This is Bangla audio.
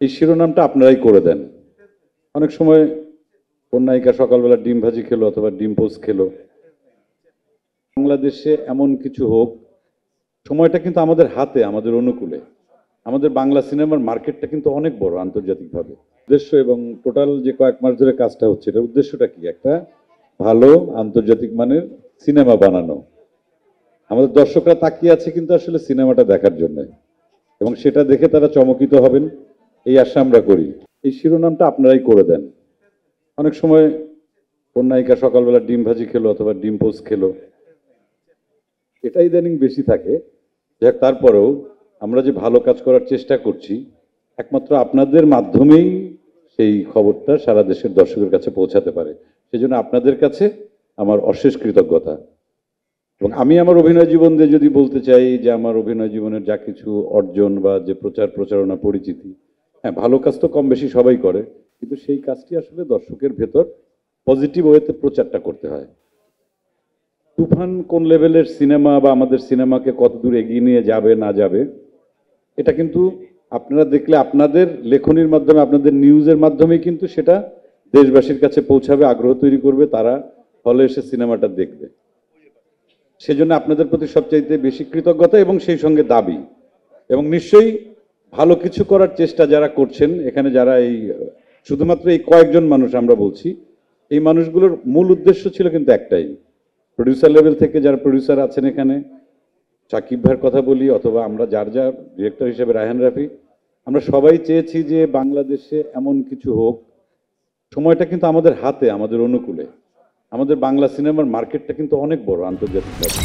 এই শিরোনামটা আপনারাই করে দেন। অনেক সময় কোন নায়িকা সকালবেলা ডিম ভাজি খেলো অথবা ডিম পোস্ট খেলো। বাংলাদেশে এমন কিছু হোক, সময়টা কিন্তু আমাদের হাতে, আমাদের অনুকূলে। আমাদের বাংলা সিনেমার মার্কেটটা কিন্তু অনেক বড় আন্তর্জাতিকভাবে। উদ্দেশ্য এবং টোটাল যে কয়েক মাস ধরে কাজটা হচ্ছে, এটার উদ্দেশ্যটা কি? একটা ভালো আন্তর্জাতিক মানের সিনেমা বানানো। আমাদের দর্শকরা তাকিয়ে আছে কিন্তু আসলে সিনেমাটা দেখার জন্য, এবং সেটা দেখে তারা চমকিত হবেন, এই আশা আমরা করি। এই শিরোনামটা আপনারাই করে দেন। অনেক সময় কোন নায়িকা সকালবেলা ডিম ভাজি খেলো অথবা ডিম পোস্ট খেলো, এটা ইদানিং বেশি থাকে। যাক, তারপরেও আমরা যে ভালো কাজ করার চেষ্টা করছি, একমাত্র আপনাদের মাধ্যমেই সেই খবরটা সারা দেশের দর্শকের কাছে পৌঁছাতে পারে। সেজন্য আপনাদের কাছে আমার অশেষ কৃতজ্ঞতা। এবং আমি আমার অভিনয় জীবন দিয়ে যদি বলতে চাই যে আমার অভিনয় জীবনের যা কিছু অর্জন বা যে প্রচারণা পরিচিতি, হ্যাঁ, ভালো কাজ তো কম বেশি সবাই করে, কিন্তু সেই কাজটি আসলে দর্শকের ভেতর পজিটিভ ওয়েতে প্রচারটা করতে হয়। তুফান কোন লেভেলের সিনেমা বা আমাদের সিনেমাকে কত দূর এগিয়ে নিয়ে যাবে না যাবে, এটা কিন্তু আপনারা দেখলে আপনাদের লেখনির মাধ্যমে, আপনাদের নিউজের মাধ্যমেই কিন্তু সেটা দেশবাসীর কাছে পৌঁছাবে, আগ্রহ তৈরি করবে, তারা হলে এসে সিনেমাটা দেখবে। সেজন্য আপনাদের প্রতি সবচাইতে বেশি কৃতজ্ঞতা এবং সেই সঙ্গে দাবি। এবং নিশ্চয়ই ভালো কিছু করার চেষ্টা যারা করছেন এখানে, যারা এই শুধুমাত্র এই কয়েকজন মানুষ আমরা বলছি, এই মানুষগুলোর মূল উদ্দেশ্য ছিল কিন্তু একটাই। প্রডিউসার লেভেল থেকে যারা প্রডিউসার আছেন এখানে, সাকিব ভাইয়ের কথা বলি অথবা আমরা যার যার ডিরেক্টর হিসেবে রায়হান রাফি, আমরা সবাই চেয়েছি যে বাংলাদেশে এমন কিছু হোক, সময়টা কিন্তু আমাদের হাতে, আমাদের অনুকূলে। আমাদের বাংলা সিনেমার মার্কেটটা কিন্তু অনেক বড় আন্তর্জাতিকভাবে।